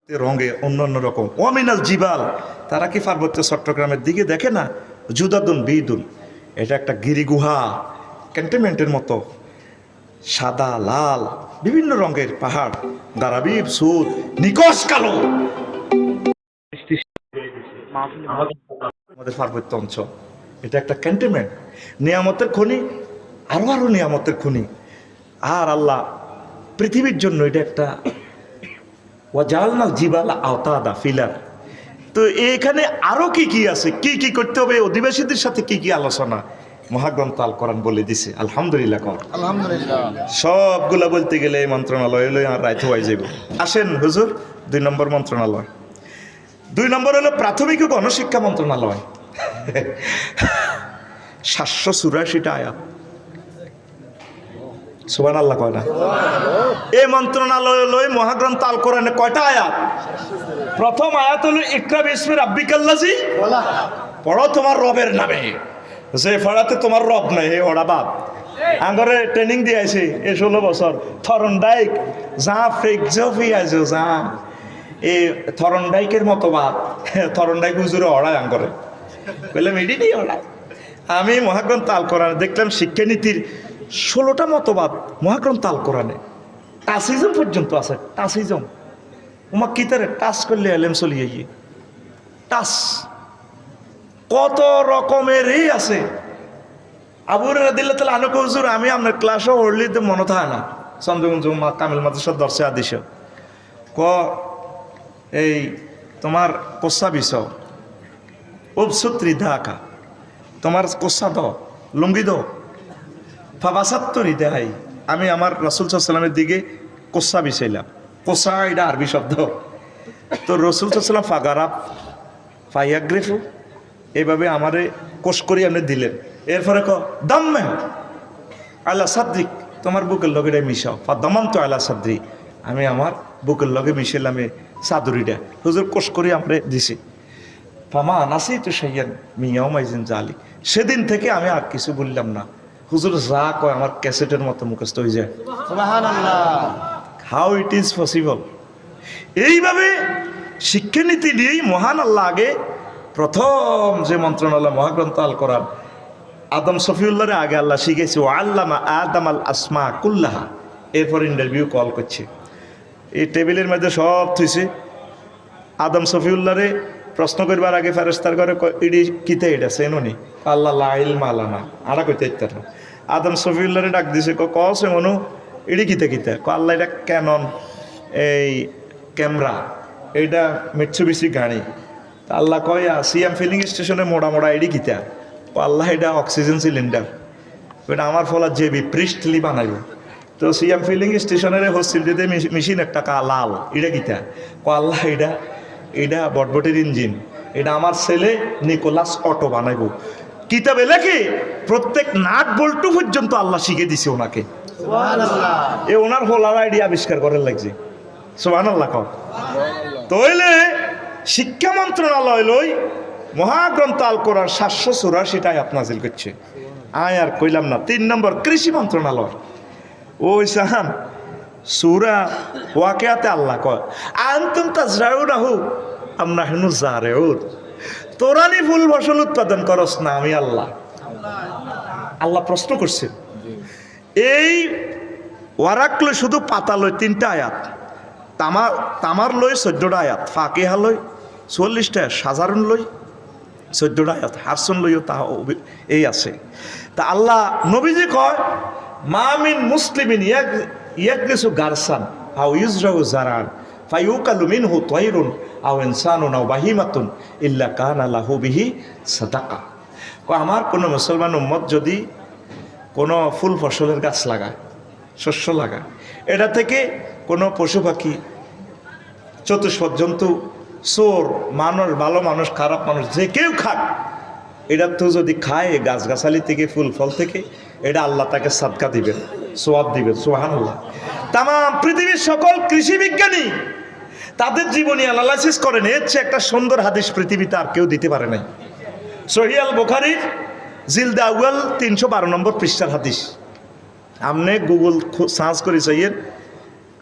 রঙে অন্যান্য রকম ওয়ামিনাল জিবাল, তারা কি পার্বত্য চট্টগ্রামের দিকে দেখে না? জুদাদুন বিদুন, এটা একটা গিরিগুহা ক্যান্টনমেন্টের মতো, সাদা লাল বিভিন্ন রঙের পাহাড়, গারাবিব সুদ নিকশ কালো আমাদের পার্বত্য অঞ্চল। এটা একটা ক্যান্টনমেন্ট, নিয়ামতের খনি, আরো নিয়ামতের খনি। আর আল্লাহ পৃথিবীর জন্য এটা একটা ওয়াজালনাল জিবাল আওতাদা ফিলার। তো এখানে আরো কি কি আছে, কি কি করতে হবে, অধিবাসীদের সাথে কি কি আলোচনা মহাগ্রন্থ আল কোরআন বলে দিছে। আলহামদুলিল্লাহ কর, আলহামদুলিল্লাহ। সবগুলা বলতে গেলে এই মন্ত্রণালয় লই আর রাইতে হয়ে যাইব। আসেন হুজুর, 2 নম্বর মন্ত্রণালয়। 2 নম্বর হলো প্রাথমিক ও গণশিক্ষা মন্ত্রণালয়। 784টা আয়াত, সুবহানাল্লাহ কয় না? এই মন্ত্রণালয় লই মহাগ্রন্থ আল কোরআনে কয়টা আয়াত? প্রথম আয়াত হলো ইকরা বিসমি রাব্বিকাল্লাযী, পড়ো তোমার রবের নামে। যে পড়াতে তোমার রব নাই হে ওরা বাপ। আঙ্গরে ট্রেনিং দিয়ে আইছে এই 16 বছর থরনডাইক যা ফ্রিক জফি আইছো যা এই থরনডাইকের মতো বাপ। থরনডাইক হুজুরে ওড়ায় আঙ্গরে কইলাম এডি নি ওড়ায়। আমি মহাগ্রন্থ আল কোরআনে দেখলাম শিক্ষানীতির 16টা মতবাদ মহাগ্রন্থ আল কোরআনে। টাসিজম পর্যন্ত আছে, টাসিজম। উমা কিতারে টাচ করলে এলেম চলিয়ে গিয়ে টাচ কত রকমেরই আছে। আবু রাদিল্লাহ তাআলা আনহু হুজুর আমি আপনার ক্লাসও হরলিতে মনে থাকে না, চন্দ্রগঞ্জ কামিল মাদ্রাসার দর্শে আদিশ ক এই তোমার কোসা বিষ উপসূত্রি ধাকা তোমার কোসা দ লুঙ্গি দ ফাবাসাত্তরি দেহাই। আমি আমার রাসূল সাল্লাল্লাহু আলাইহি ওয়াসাল্লামের দিকে কোসা বিছাইলাম। কোসা এটা আরবি শব্দ। তো রাসূল সাল্লাল্লাহু আলাইহি ওয়াসাল্লাম ফাগারাব ফায়াগ্রিফু এইভাবে আমারে কোষ করি আপনি দিলেন। এরপরে ক দাম্মে আল্লাহ সাদ্রিক তোমার বুকের লগে মিশাও। ফা দমাম তো আল্লাহ সাদ্রি, আমি আমার বুকের লগে মিশাইলাম এই চাদরিটা। হুজুর কোষ করি আমরা দিছি। ফামা নাসি তো সাইয়ান মিয়াও মাইজিন জালি, সেদিন থেকে আমি আর কিছু বললাম না। হুজুর যা কয় আমার ক্যাসেটের মতো মুখস্থ হয়ে যায়। সুবহানাল্লাহ। How it is possible. এইভাবে শিক্ষানীতি নিয়েই মহান আল্লাহ আগে প্রথম যে মন্ত্রণালয় মহাগ্রন্থ আল কোরআন আদম সফিউল্লাহরে আগে আল্লাহ শিখেছে, ও আল্লামা আদম আল আসমা কুল্লাহা। এরপর ইন্টারভিউ কল করছে, এই টেবিলের মধ্যে সব থুইছে। আদম সফিউল্লাহরে প্রশ্ন করবার আগে ফেরেশতার ঘরে ইডি কিতে এটা সেনুনি আল্লাহ লাইল মালানা আরা কইতে ইত্যার। আদম সফিউল্লাহরে ডাক দিছে, কছে মনু ইডি কিতে কিতে ক আল্লাহ এটা ক্যানন এই ক্যামেরা, এইটা মিৎসুবিশি গাড়ি। আল্লাহ কয় সিএম ফিলিং স্টেশনে মোড়া মোড়া এডি কিতা ও আল্লাহ এটা অক্সিজেন সিলিন্ডার, এটা আমার ফলা জেবি পৃষ্ঠলি বানাইব। তো সিএম ফিলিং স্টেশনের হসপিটালিতে মেশিন একটা লাল, এটা কিতা ও আল্লাহ এটা বটবটির ইঞ্জিন, এটা আমার ছেলে নিকোলাস অটো বানাইব। কিতাবে লেখে প্রত্যেক নাট বল্টু পর্যন্ত আল্লাহ শিখে দিছে ওনাকে। সুবহানাল্লাহ। এ ওনার হোলার আইডিয়া আবিষ্কার করার লাগছে। সুবহানাল্লাহ কও। তাইলে শিক্ষা মন্ত্রণালয় লই মহাগ্রন্থ আল কোরআন 784টা আয়াত নাযিল করছে। আয় আর কইলাম না। 3 নম্বর কৃষি মন্ত্রণালয়। ওই সাহান সূরা ওয়াকিয়াতে আল্লাহ কয় আনতুম তাজরাউনাহু আম নাহনু জারিউন, তোরা নি ফুল ফসল উৎপাদন করস না আমি আল্লাহ। আল্লাহ প্রশ্ন করছে। এই ওয়ারাক লই শুধু পাতা লই 3টা আয়াত, তামার লই 14টা আয়াত, ফাকিহা লই 44টা, সাধারণ লই 14টা আয়াত, হারসন লইও তা এই আছে। তা আল্লাহ নবীজি কয় মামিন মুসলিমিন ইয়াকরিসু গারসান আও ইউজরাউ জারান ফায়ুকালু মিনহু তায়রুন আও ইনসানুন আও বাহিমাতুন ইল্লা কানা লাহু বিহি সাদাকা। আমার কোনো মুসলমান উম্মত যদি কোনো ফুল ফসলের গাছ লাগায়, শস্য লাগায়, এটা থেকে কোনো পশু পাখি, চতুষ্পদ জন্তু, চোর, মানুষ, ভালো মানুষ, খারাপ মানুষ, যে কেউ খাক, এটা তো যদি খায় গাছগাছালি থেকে ফুল ফল থেকে, এটা আল্লাহ তাকে সাদকা দিবেন, সোয়াব দিবেন। সুবহানাল্লাহ। তাম পৃথিবীর সকল কৃষি বিজ্ঞানী তাদের জীবনী অ্যানালাইসিস করেন, এর চেয়ে একটা সুন্দর হাদিস পৃথিবীতে আর কেউ দিতে পারে নাই। সহিহ আল বুখারীর জিলদে আউয়াল 312 নম্বর পৃষ্ঠার হাদিস। আপনি গুগল সার্চ করে চাইয়েন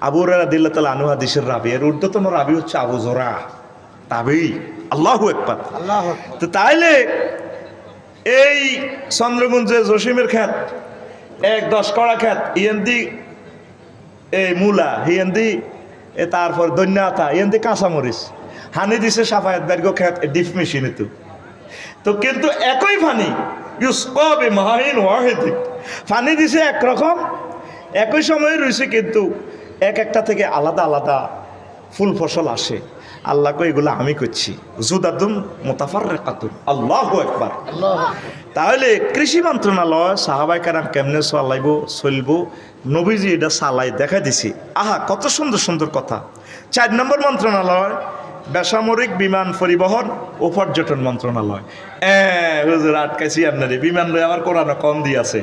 আবু হুরায়রা রাদিয়াল্লাহু তাআলা আনহু হাদিসের রাবি, এর ঊর্ধ্বতন রাবি হচ্ছে আবু যুরা তাবেঈ। আল্লাহু আকবার। আল্লাহ তো তাইলে এই চন্দ্রগঞ্জে জসিমের খ্যাত ১-১০ কড়া খ্যাত ইয়েন্দি এই মূলা হিয়েন্দি তারপর দৈন্যাতা ইয়েন্দি কাঁচামরিচ হানি দিছে সাফায়াত বেরগো খ্যাত ডিপ মেশিনে তো কিন্তু একই ফানি ইউসকাবে মাহিন ওয়াহিদি ফানি দিছে একরকম, একই সময়ে রয়েছে, কিন্তু এক একটা থেকে আলাদা আলাদা ফুল ফসল আসে। আল্লাহকে এগুলো আমি করছি জুদাদুন মুতাফাররিকাতুন। আল্লাহু আকবার। আল্লাহ তাহলে কৃষি মন্ত্রণালয় সাহাবায়ে কেরাম কেমনে চালাইব চলবো, নবীজি এটা চালাই দেখা দিছি। আহা, কত সুন্দর সুন্দর কথা। ৪ নম্বর মন্ত্রণালয় বেসামরিক বিমান পরিবহন ও পর্যটন মন্ত্রণালয়। হুজুর আটকাইছি আপনারে, বিমান লই আমার কোরআন কম দিয়েছে।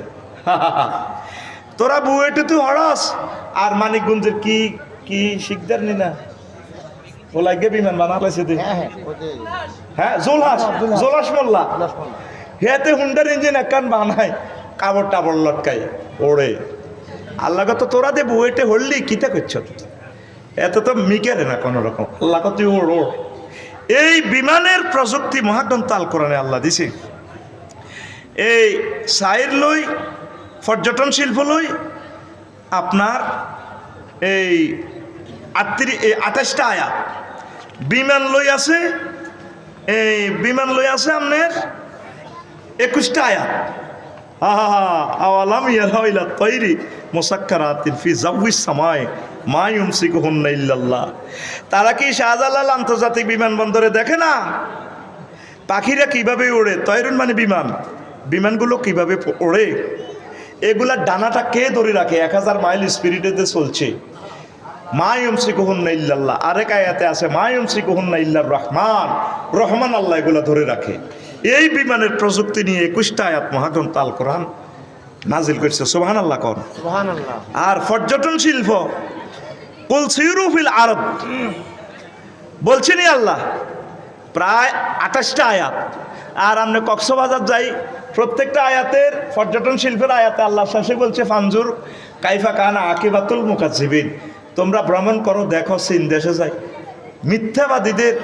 তোরা বুয়েটে তুই হরস আর মানিকগঞ্জের কি কি শিকদার নি না ওলাই গে বিমান বানালাইছে তুই। হ্যাঁ হ্যাঁ ওদের হ্যাঁ জোলাস মোল্লা আল্লাহ বললাম। হেতে হুন্ডার ইঞ্জিন একখান বানায় কাবড় টাবড় লটকাই ওড়ে। আল্লাহ তো তোরা দে বুয়েটে হললি কিতা করছ, এত তো মিকেরে না কোনো রকম। আল্লাহ তুই ওড় ওড়। এই বিমানের প্রযুক্তি মহাগ্রন্থ আল কোরআনে আল্লাহ দিছে। এই সাইর লই পর্যটন শিল্প লই আপনার এই 28টা আয়াত, বিমান লই আছে এই বিমান লই আছে আপনার 21টা আয়াত। আওয়ালাম ইয়ারাউ ইলা তাইরি মুসাক্কারাতিন ফি জাওয়িস সামাই মা ইউমসিকুহুন্না ইল্লাল্লাহ। তারা কি শাহজালাল আন্তর্জাতিক বিমানবন্দরে দেখে না পাখিরা কিভাবে ওড়ে? তয়রুন মানে বিমান, বিমানগুলো কিভাবে ওড়ে, এগুলার ডানাটা কে ধরে রাখে? 1000 মাইল স্পিরিটেতে চলছে। মা ইউমসিকুহুন্না ইল্লাল্লাহ। আরেক আয়াতে আছে মা ইউমসিকুহুন্না ইল্লার রহমান, রহমান আল্লাহ এগুলো ধরে রাখে। এই বিমানের প্রযুক্তি নিয়ে 21টা আয়াত মহাগ্রন্থ আল কোরআন নাজিল করছে। সুবহানাল্লাহ কোন। সুবহানাল্লাহ। আর পর্যটন শিল্প কুল সিরু ফিল আরদ বলছেনই আল্লাহ, প্রায় 28টা আয়াত। আর আমরা কক্সবাজার যাই, প্রত্যেকটা আয়াতের পর্যটন শিল্পের আয়াতে আল্লাহ শেষে বলছে ফানজুর কাইফা কানা আকিবাতুল মুকাজ্জিবিন। তোমরা ভ্রমণ করো, দেখো চীন দেশে যাই মিথ্যাবাদীদের,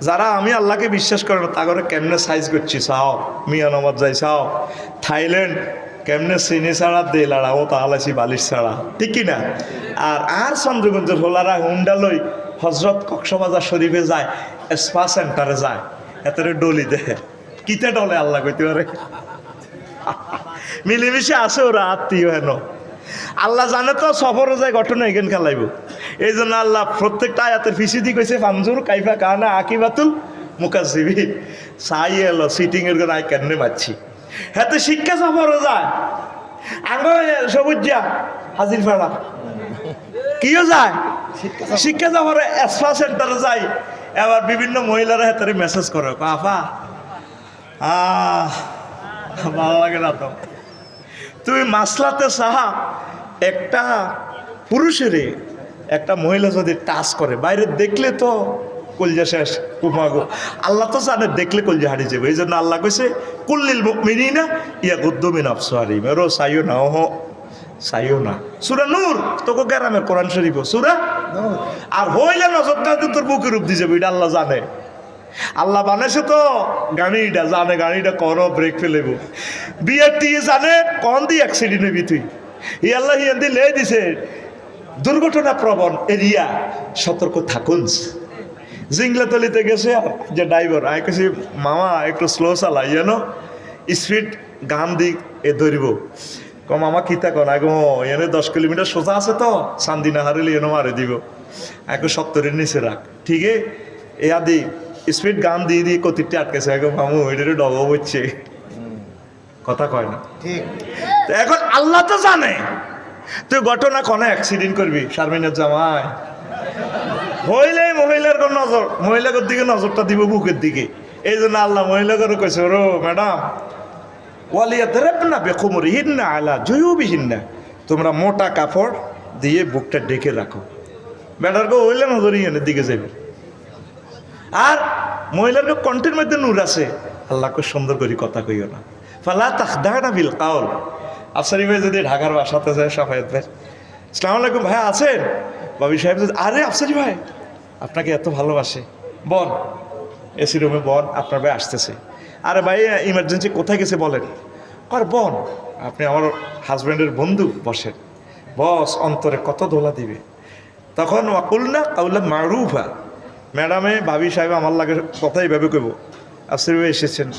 যারা আমি আল্লাহকে বিশ্বাস করে না তাগরে কেমনে সাইজ করছি চাও, মিয়ানমার যাই চাও, থাইল্যান্ড কেমনে চিনি ছাড়া দে লাড়াও তাহলেছি বালিশ ছাড়া, ঠিক কিনা? আর চন্দ্রগঞ্জের হোলারা হুন্ডা লই হজরত কক্সবাজার শরীফে যায়, স্পা সেন্টারে যায়, এত ডলি দেখে কিতে ডলে আল্লাহ কইতে পারে। মিলেমিশে আসে ওরা আত্মীয় হেন। আল্লাহ জানে তো সফরও যায় ঘটনা এখান খেলাইব। এই জন্য আল্লাহ প্রত্যেকটা আয়াতের ফিসিদি কইছে ফানজুর কাইফা কানা আকিবাতুল মুকাজ্জিবিন। সাই এলো সিটিং এর আই কেন মারছি হাতে শিক্ষা সফরও যায়। আঙ্গ সবুজা হাজির ফাড়া কিও যায় শিক্ষা সফরে স্পা সেন্টারে যায়। এবার বিভিন্ন মহিলারা হাতে মেসেজ করে আফা ভালো লাগে না তো, তুমি মাসলাতে সাহা একটা পুরুষেরে একটা মহিলা যদি টাচ করে বাইরে দেখলে তো কলজা শেষ কুমাগো। আল্লাহ তো জানে দেখলে কলজা হারিয়ে যাবে। এই জন্য আল্লাহ কইছে কুল্লিল মুমিনিনা ইয়াগুদ্দু মিন আবসারিহিম, এরো সাইও না ওহ সাইও না। সূরা নূর তোকে গ্রামের কোরআন শরীফ সূরা আর হইলে নজরটা তোর বুকের রূপ দিয়ে যাবে, এটা আল্লাহ জানে। আল্লাহ বানাইছে তো গাড়িটা জানে, গাড়িটা করো ব্রেক ফেলেব, বিয়ের টিয়ে জানে কন দিয়ে অ্যাক্সিডেন্ট হবি তুই। ই আল্লাহ হিয়ান্দি লে দিছে দুর্ঘটনা প্রবণ এরিয়া, সতর্ক থাকুন। জিংলাতলিতে গেছে যে ড্রাইভার আই কেছি মামা একটু স্লো চালাই জানো, স্পিড গান দিক এ ধরিব ক মামা কিতা কন আগে এনে 10 কিলোমিটার সোজা আছে তো চান্দি না হারিলে এনে মারে দিব আগে 70-এর নিচে রাখ, ঠিক এ আদি স্পিড গান দিয়ে দিয়ে কতিরটা আটকেছে আগে মামু এটারে ডব হচ্ছে, কথা কয় না ঠিক। তো এখন আল্লাহ তো জানে তুই ঘটনা কোন অ্যাক্সিডেন্ট করবি শারমিনের জামাই হইলে মহিলার কোন নজর, মহিলার দিকে নজরটা দিব বুকের দিকে। এই জন্য আল্লাহ মহিলাকে কইছে রো ম্যাডাম ওয়ালিয়াদরিবনা বিখুমুরিহিন্না আলা জুয়ুবিহিন্না, তোমরা মোটা কাপড় দিয়ে বুকটা ঢেকে রাখো। বেটারকে হইলে নজরই এনে দিকে যাবে। আর মহিলার কণ্ঠের মধ্যে নূর আছে, আল্লাহকে সুন্দর করে কথা কইও না। ফালা তাখদানা বিল কাউল। আফসারি ভাই যদি ঢাকার বাসাতে যায় সাফায়াত ভাই আসসালামু আলাইকুম ভাই আছেন? বাবি সাহেব বলছে, আরে আফসারি ভাই আপনাকে এত ভালোবাসে, বন এসি রুমে বন, আপনার ভাই আসতেছে। আরে ভাই ইমার্জেন্সি কোথায় গেছে বলেন? কর বন, আপনি আমার হাজব্যান্ডের বন্ধু, বসেন। বস অন্তরে কত দোলা দিবে। তখন ওয়াকুল না কাউলা মারুফা, ম্যাডামে ভাবি সাহেব আমার লাগে কথা এইভাবে কইব, আফসারি ভাই এসেছেন।